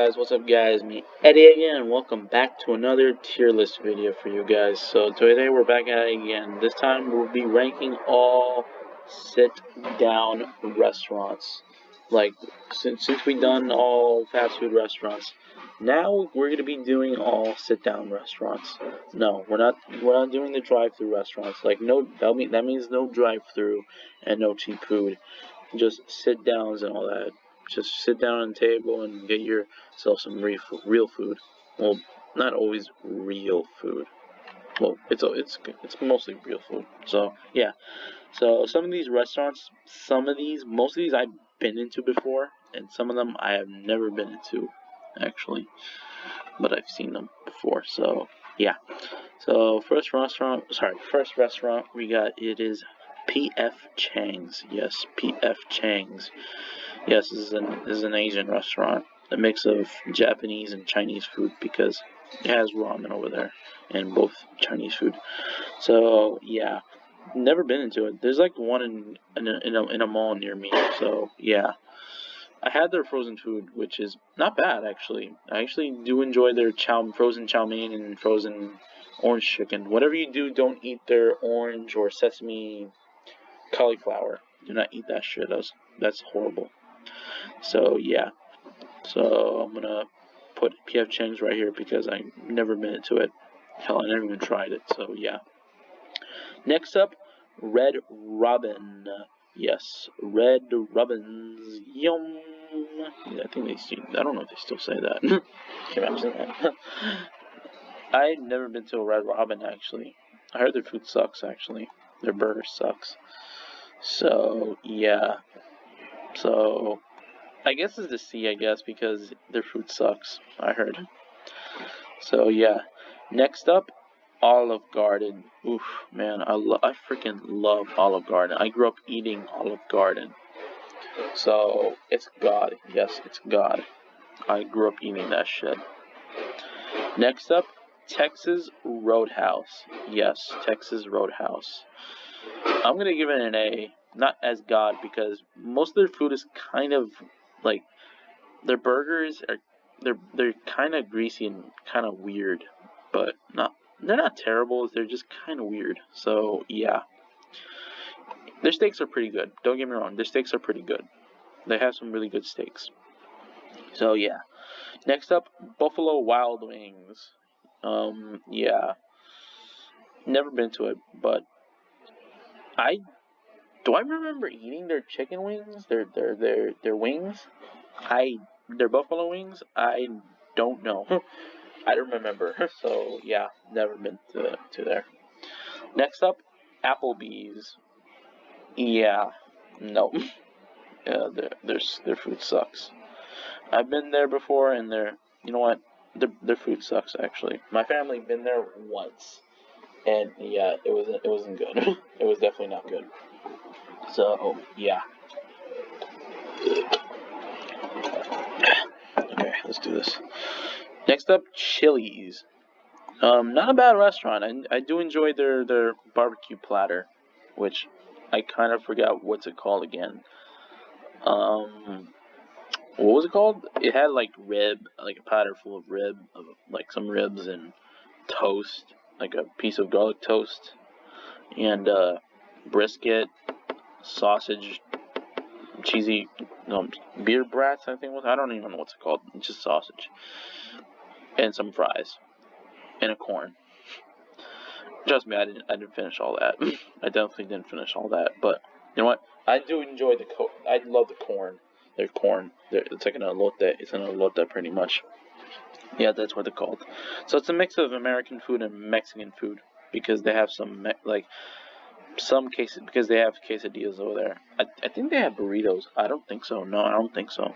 guys? What's up, guys? Me, Eddie again, and welcome back to another tier list video for you guys. So today we're back at it again. This time we'll be ranking all sit-down restaurants. Like since we done all fast food restaurants, now we're gonna be doing all sit-down restaurants. No, we're not doing the drive-through restaurants. Like no, that means no drive-through and no cheap food. Just sit downs and all that. Just sit down on the table and get yourself some real food. Well, not always real food. Well, it's mostly real food. So yeah. So some of these restaurants, most of these I've been into before, and some of them I have never been into, actually. But I've seen them before. So yeah. So first restaurant we got, it is P.F. Chang's. Yes, P.F. Chang's. Yes, this is an Asian restaurant. A mix of Japanese and Chinese food because it has ramen over there and both Chinese food. So yeah, never been into it. There's like one in a mall near me. So yeah, I had their frozen food, which is not bad actually. I actually do enjoy their frozen chow mein and frozen orange chicken. Whatever you do, don't eat their orange or sesame cauliflower. Do not eat that shit. That's horrible. So yeah. So I'm gonna put PF Chang's right here because I've never been into it. Hell, I never even tried it. So yeah. Next up, Red Robin. Yes, Red Robin's. Yum. Yeah, I don't know if they still say that. Can you imagine that? I've never been to a Red Robin actually. I heard their food sucks actually. Their burger sucks. So yeah. So I guess it's the C, I guess, because their food sucks, I heard. So yeah. Next up, Olive Garden. Oof, man, I freaking love Olive Garden. I grew up eating Olive Garden. So it's God. Yes, it's God. I grew up eating that shit. Next up, Texas Roadhouse. Yes, Texas Roadhouse. I'm gonna give it an A, not as God, because most of their food is kind of like, their burgers are, they're kind of greasy and kind of weird, but they're not terrible. They're just kind of weird. So yeah, their steaks are pretty good. Don't get me wrong, their steaks are pretty good. They have some really good steaks. So yeah. Next up, Buffalo Wild Wings. Yeah, never been to it, but I I remember eating their chicken wings, their wings. Their buffalo wings. I don't know. I don't remember. So yeah, never been to there. Next up, Applebees. Yeah, no. Yeah, their food sucks. I've been there before, and you know what? Their food sucks actually. My family been there once, and yeah, it wasn't good. It was definitely not good. So yeah. Okay, let's do this. Next up, Chili's. Not a bad restaurant. I do enjoy their barbecue platter, which I kind of forgot what's it called again. What was it called? It had like like a platter full of like some ribs and toast, like a piece of garlic toast, and brisket, sausage, cheesy, beer brats. I think it was. I don't even know what's it called. It's just sausage and some fries and a corn. Trust me, I didn't finish all that. I definitely didn't finish all that. But you know what? I do enjoy I love the corn. Their corn. It's like an elote. It's an elote pretty much. Yeah, that's what they're called. So it's a mix of American food and Mexican food because they have some cases, because they have quesadillas over there. I think they have burritos. I don't think so. No, I don't think so.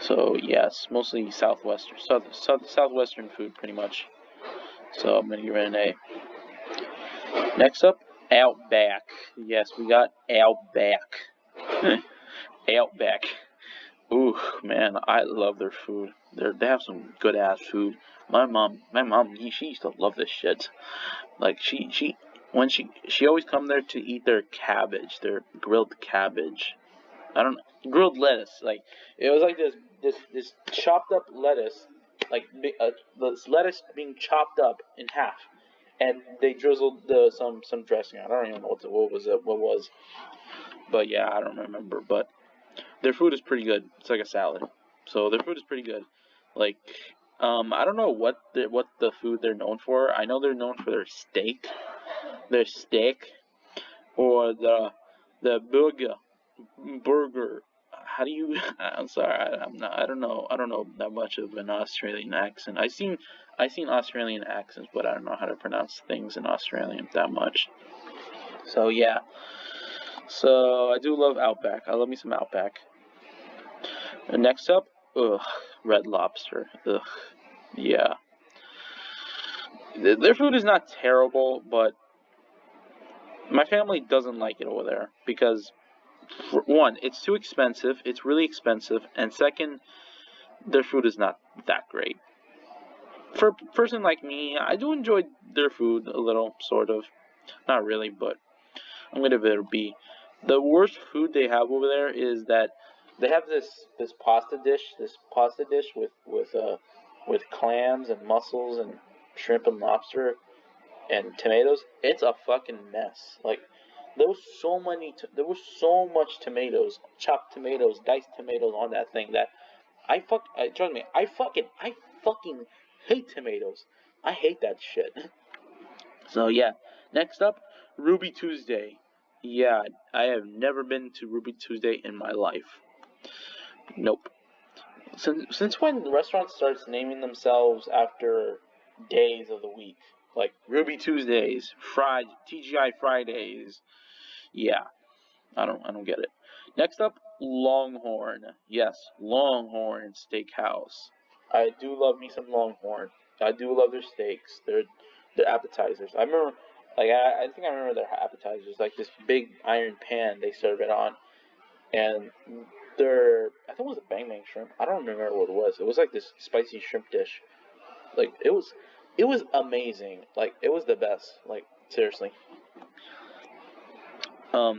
So yeah, it's mostly southwestern food pretty much. So I'm gonna give it an A. Next up, Outback. Yes, we got Outback. Outback. Ooh, man, I love their food. They have some good ass food. My mom, she used to love this shit. Like when she always come there to eat their cabbage, their grilled cabbage. I don't know, grilled lettuce. Like it was like this this chopped up lettuce, like this lettuce being chopped up in half, and they drizzled some dressing. I don't even know what was, but yeah, I don't remember. But their food is pretty good. It's like a salad, so their food is pretty good. Like, I don't know what the food they're known for. I know they're known for their steak, or the burger. How do you? I'm sorry, I'm not. I don't know. I don't know that much of an Australian accent. I seen Australian accents, but I don't know how to pronounce things in Australian that much. So yeah. So I do love Outback. I love me some Outback. And next up, Red Lobster. Ugh, yeah. Their food is not terrible, but my family doesn't like it over there because, for one, it's too expensive. It's really expensive, and second, their food is not that great. For a person like me, I do enjoy their food a little, sort of. Not really, but I'm gonna give it a B. The worst food they have over there is that they have this pasta dish with clams and mussels and shrimp and lobster and tomatoes. It's a fucking mess. Like, there was so much tomatoes, chopped tomatoes, diced tomatoes on that thing that trust me, I fucking hate tomatoes. I hate that shit. So yeah, next up, Ruby Tuesday. Yeah, I have never been to Ruby Tuesday in my life. Nope. Since when restaurants starts naming themselves after days of the week, like Ruby Tuesdays, TGI Fridays. Yeah, I don't get it. Next up, Longhorn. Yes, Longhorn Steakhouse. I do love me some Longhorn. I do love their steaks. Their appetizers. I remember, like I think I remember their appetizers, like this big iron pan they serve it on, and I think it was a bang bang shrimp. I don't remember what it was. It was like this spicy shrimp dish. Like it was amazing. Like it was the best. Like seriously.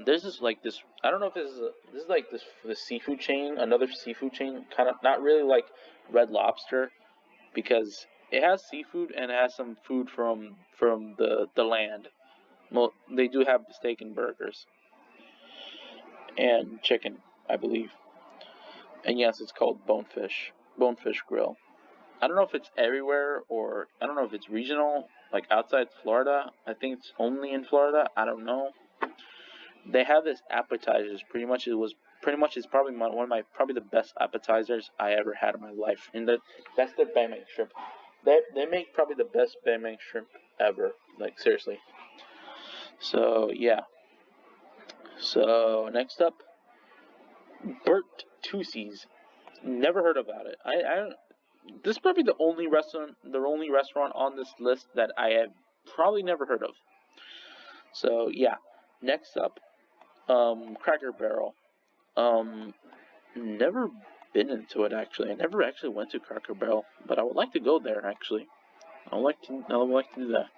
There's this. I don't know if this is like this seafood chain, another seafood chain, kind of not really like Red Lobster, because it has seafood and it has some food from the land. Well, they do have steak and burgers and chicken, I believe. And yes, it's called Bonefish Grill. I don't know if it's everywhere, or I don't know if it's regional, like outside Florida. I think it's only in Florida. I don't know. They have this appetizers. Pretty much it's probably one of my probably the best appetizers I ever had in my life. And that's their bang bang shrimp. They make probably the best bang bang shrimp ever. Like seriously. So yeah. So next up, Bert Tussies. Never heard about it. This is probably the only restaurant on this list that I have probably never heard of. So yeah. Next up, Cracker Barrel. Never been into it actually. I never actually went to Cracker Barrel, but I would like to go there actually. I would like to do that.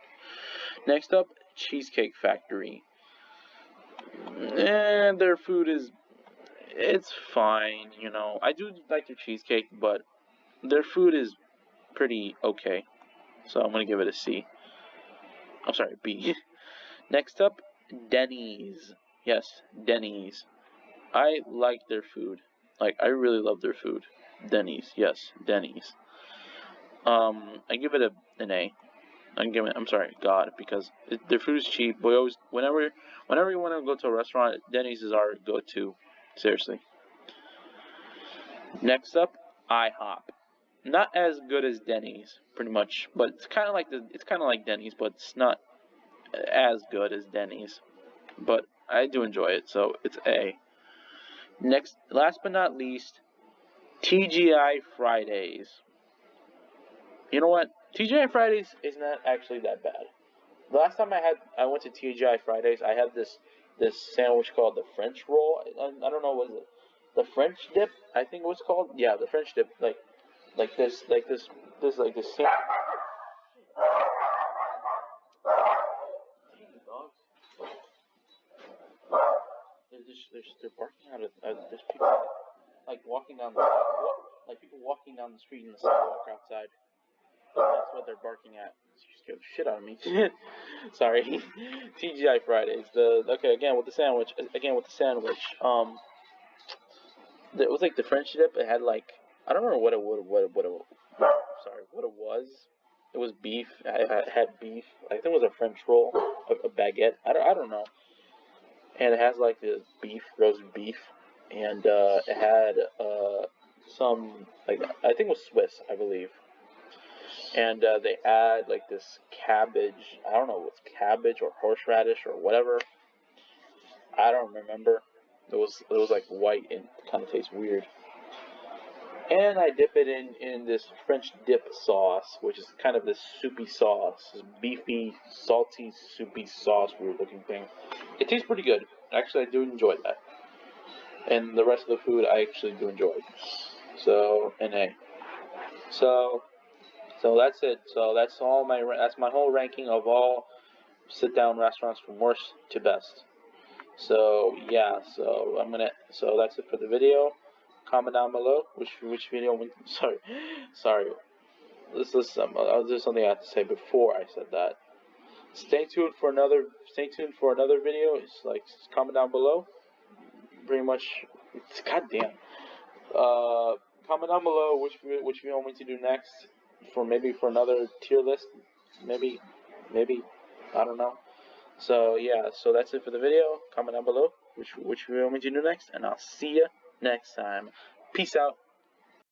Next up, Cheesecake Factory. And their food it's fine, you know. I do like their cheesecake, but their food is pretty okay. So I'm gonna give it a C. I'm sorry, B. Next up, Denny's. Yes, Denny's. I like their food. Like, I really love their food. Denny's, yes, Denny's. I give it an A. I'm sorry, God, because their food is cheap. We always, whenever you want to go to a restaurant, Denny's is our go-to. Seriously. Next up, IHOP. Not as good as Denny's, pretty much, but it's kind of like Denny's, but it's not as good as Denny's. But I do enjoy it, so it's A. Next, last but not least, TGI Fridays. You know what? TGI Fridays is not actually that bad. The last time I went to TGI Fridays, I had this sandwich called the French roll. I don't know, was it the French dip? I think it was called. Yeah, the French dip. Like this sandwich. Dogs. They're barking out of there's people like walking down the sidewalk. like people walking down the street in the sidewalk outside. That's what they're barking at. Scared the shit out of me. Sorry. TGI Fridays. Okay, again with the sandwich. It was like the French dip. It had like, I don't remember what it was. It was beef. I had beef. I think it was a French roll, a baguette. I don't know. And it has like this beef, roast beef, and it had some, like, I think it was Swiss, I believe. And they add like this cabbage. I don't know if it's cabbage or horseradish or whatever. I don't remember. It was like white and kind of tastes weird. And I dip it in this French dip sauce, which is kind of this soupy sauce, this beefy, salty, soupy sauce, weird looking thing. It tastes pretty good. Actually, I do enjoy that. And the rest of the food I actually do enjoy. So, and hey. So that's it. So that's my whole ranking of all sit down restaurants from worst to best. So yeah, so that's it for the video. Comment down below which video. Sorry. There's something I have to say before I said that. Stay tuned for another video. It's like, comment down below. Pretty much. Goddamn. Comment down below which video you want me to do next. For another tier list. Maybe. I don't know. So yeah, so that's it for the video. Comment down below which video you want me to do next, and I'll see you next time. Peace out.